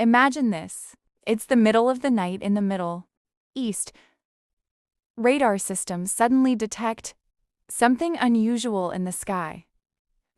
Imagine this. It's the middle of the night in the Middle East. Radar systems suddenly detect something unusual in the sky.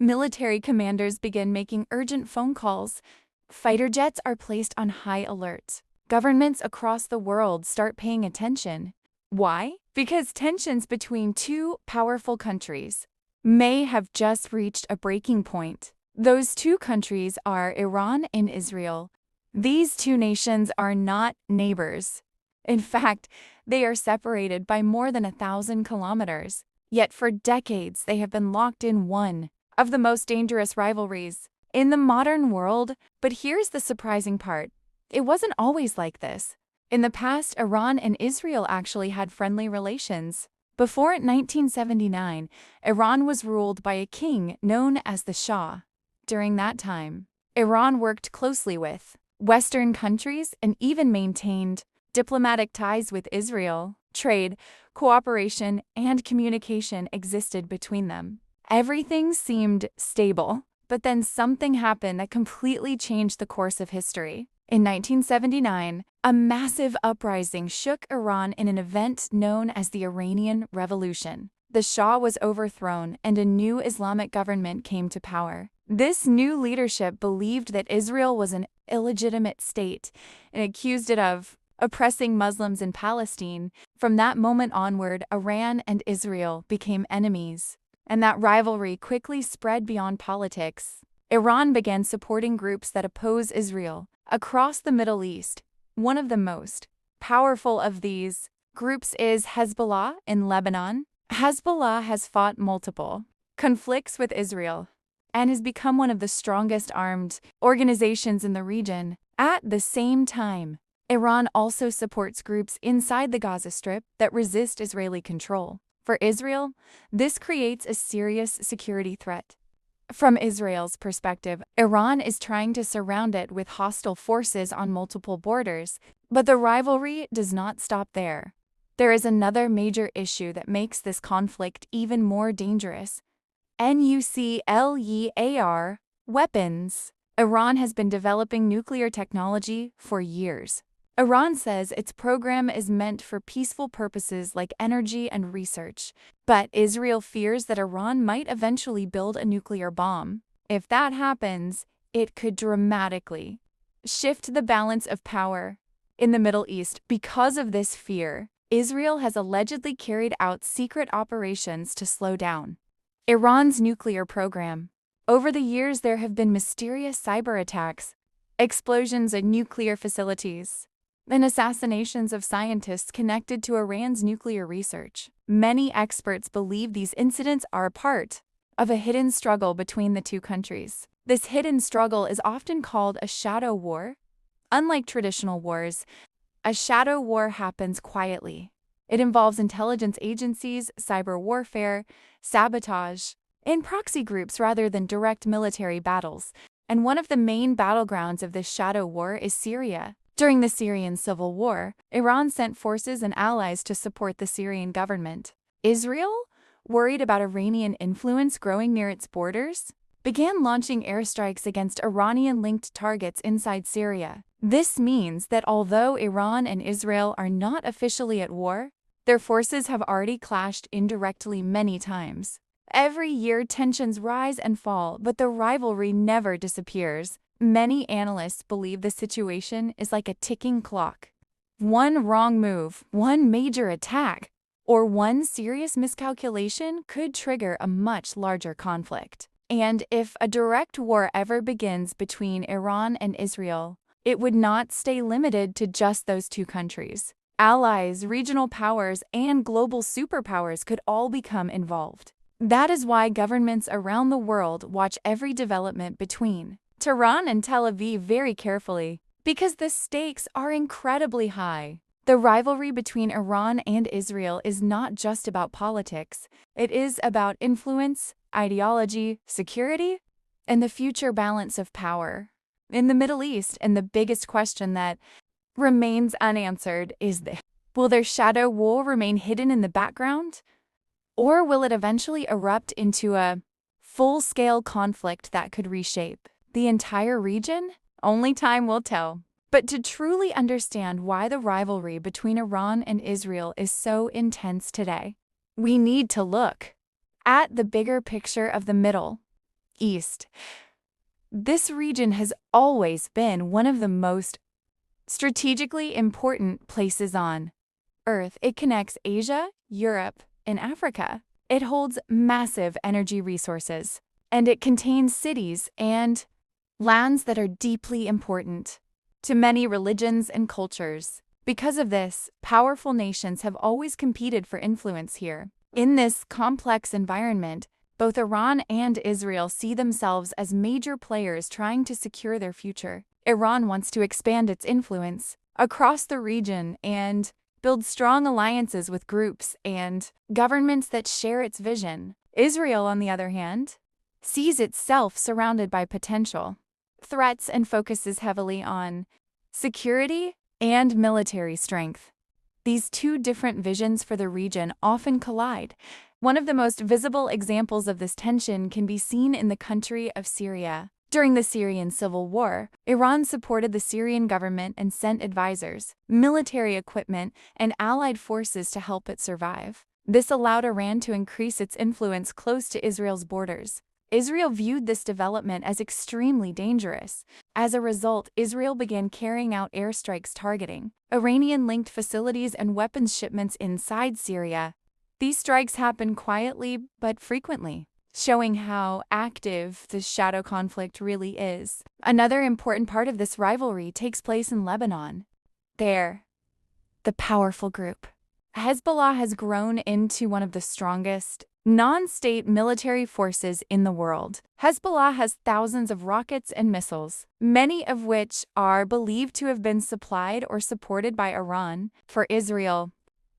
Military commanders begin making urgent phone calls. Fighter jets are placed on high alert. Governments across the world start paying attention. Why? Because tensions between two powerful countries may have just reached a breaking point. Those two countries are Iran and Israel. These two nations are not neighbors. In fact, they are separated by more than 1,000 kilometers. Yet for decades they have been locked in one of the most dangerous rivalries in the modern world. But here's the surprising part. It wasn't always like this. In the past, Iran and Israel actually had friendly relations. Before 1979, Iran was ruled by a king known as the Shah. During that time, Iran worked closely with Western countries and even maintained diplomatic ties with Israel. Trade, cooperation, and communication existed between them. Everything seemed stable, but then something happened that completely changed the course of history. In 1979, a massive uprising shook Iran in an event known as the Iranian Revolution. The Shah was overthrown and a new Islamic government came to power. This new leadership believed that Israel was an illegitimate state and accused it of oppressing Muslims in Palestine. From that moment onward, Iran and Israel became enemies, and that rivalry quickly spread beyond politics. Iran began supporting groups that oppose Israel across the Middle East. One of the most powerful of these groups is Hezbollah in Lebanon. Hezbollah has fought multiple conflicts with Israel and has become one of the strongest armed organizations in the region. At the same time, Iran also supports groups inside the Gaza Strip that resist Israeli control. For Israel, this creates a serious security threat. From Israel's perspective, Iran is trying to surround it with hostile forces on multiple borders, but the rivalry does not stop there. There is another major issue that makes this conflict even more dangerous: nuclear weapons. Iran has been developing nuclear technology for years. Iran says its program is meant for peaceful purposes like energy and research, but Israel fears that Iran might eventually build a nuclear bomb. If that happens, it could dramatically shift the balance of power in the Middle East. Because of this fear, Israel has allegedly carried out secret operations to slow down Iran's nuclear program. Over the years, there have been mysterious cyber attacks, explosions at nuclear facilities, and assassinations of scientists connected to Iran's nuclear research. Many experts believe these incidents are a part of a hidden struggle between the two countries. This hidden struggle is often called a shadow war. Unlike traditional wars, a shadow war happens quietly. It involves intelligence agencies, cyber warfare, sabotage, and proxy groups rather than direct military battles. And one of the main battlegrounds of this shadow war is Syria. During the Syrian civil war, Iran sent forces and allies to support the Syrian government. Israel, worried about Iranian influence growing near its borders, began launching airstrikes against Iranian-linked targets inside Syria. This means that although Iran and Israel are not officially at war, their forces have already clashed indirectly many times. Every year, tensions rise and fall, but the rivalry never disappears. Many analysts believe the situation is like a ticking clock. One wrong move, one major attack, or one serious miscalculation could trigger a much larger conflict. And if a direct war ever begins between Iran and Israel, it would not stay limited to just those two countries. Allies, regional powers, and global superpowers could all become involved. That is why governments around the world watch every development between Tehran and Tel Aviv very carefully, because the stakes are incredibly high. The rivalry between Iran and Israel is not just about politics. It is about influence, ideology, security, and the future balance of power in the Middle East. And the biggest question that remains unanswered is this: will their shadow war remain hidden in the background? Or will it eventually erupt into a full-scale conflict that could reshape the entire region? Only time will tell. But to truly understand why the rivalry between Iran and Israel is so intense today, we need to look at the bigger picture of the Middle East. This region has always been one of the most strategically important places on Earth. It connects Asia, Europe, and Africa. It holds massive energy resources, and it contains cities and lands that are deeply important to many religions and cultures. Because of this, powerful nations have always competed for influence here. In this complex environment, both Iran and Israel see themselves as major players trying to secure their future. Iran wants to expand its influence across the region and build strong alliances with groups and governments that share its vision. Israel, on the other hand, sees itself surrounded by potential threats and focuses heavily on security and military strength. These two different visions for the region often collide. One of the most visible examples of this tension can be seen in the country of Syria. During the Syrian civil war, Iran supported the Syrian government and sent advisors, military equipment, and allied forces to help it survive. This allowed Iran to increase its influence close to Israel's borders. Israel viewed this development as extremely dangerous. As a result, Israel began carrying out airstrikes targeting Iranian-linked facilities and weapons shipments inside Syria. These strikes happened quietly but frequently, showing how active this shadow conflict really is. Another important part of this rivalry takes place in Lebanon. There, the powerful group Hezbollah has grown into one of the strongest non-state military forces in the world. Hezbollah has thousands of rockets and missiles, many of which are believed to have been supplied or supported by Iran. For Israel,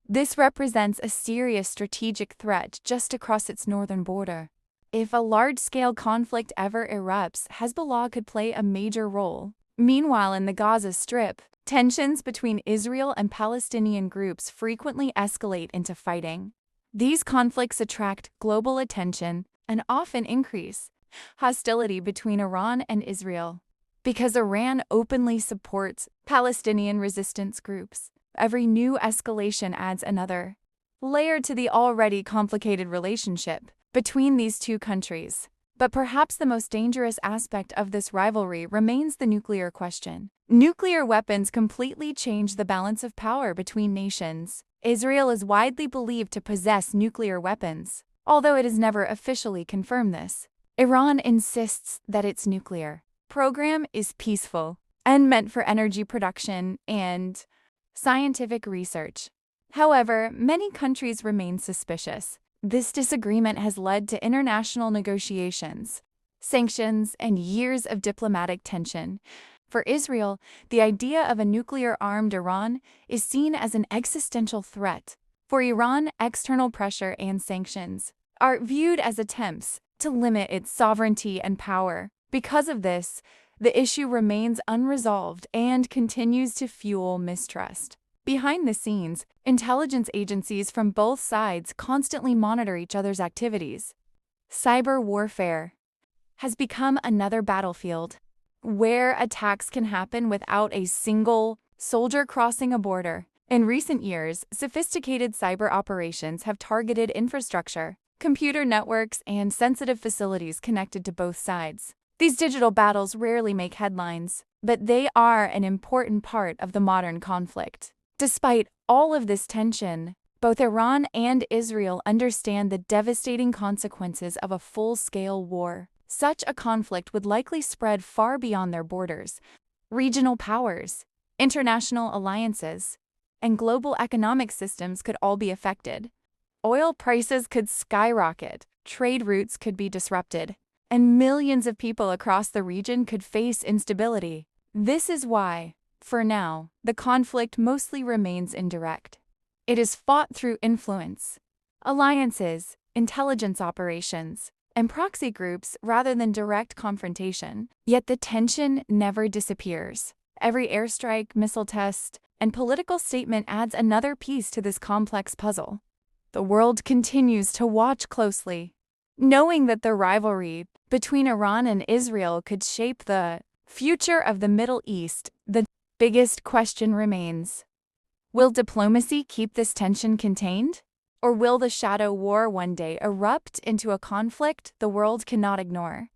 this represents a serious strategic threat just across its northern border. If a large-scale conflict ever erupts, Hezbollah could play a major role. Meanwhile, in the Gaza Strip, tensions between Israel and Palestinian groups frequently escalate into fighting. These conflicts attract global attention and often increase hostility between Iran and Israel. Because Iran openly supports Palestinian resistance groups, every new escalation adds another layer to the already complicated relationship between these two countries. But perhaps the most dangerous aspect of this rivalry remains the nuclear question. Nuclear weapons completely change the balance of power between nations. Israel is widely believed to possess nuclear weapons, although it has never officially confirmed this. Iran insists that its nuclear program is peaceful and meant for energy production and scientific research. However, many countries remain suspicious. This disagreement has led to international negotiations, sanctions, and years of diplomatic tension. For Israel, the idea of a nuclear-armed Iran is seen as an existential threat. For Iran, external pressure and sanctions are viewed as attempts to limit its sovereignty and power. Because of this, the issue remains unresolved and continues to fuel mistrust. Behind the scenes, intelligence agencies from both sides constantly monitor each other's activities. Cyber warfare has become another battlefield, where attacks can happen without a single soldier crossing a border. In recent years, sophisticated cyber operations have targeted infrastructure, computer networks, and sensitive facilities connected to both sides. These digital battles rarely make headlines, but they are an important part of the modern conflict. Despite all of this tension, both Iran and Israel understand the devastating consequences of a full-scale war. Such a conflict would likely spread far beyond their borders. Regional powers, international alliances, and global economic systems could all be affected. Oil prices could skyrocket, trade routes could be disrupted, and millions of people across the region could face instability. This is why, for now, the conflict mostly remains indirect. It is fought through influence, alliances, intelligence operations, and proxy groups rather than direct confrontation. Yet the tension never disappears. Every airstrike, missile test, and political statement adds another piece to this complex puzzle. The world continues to watch closely, knowing that the rivalry between Iran and Israel could shape the future of the Middle East. The biggest question remains. Will diplomacy keep this tension contained? Or will the shadow war one day erupt into a conflict the world cannot ignore?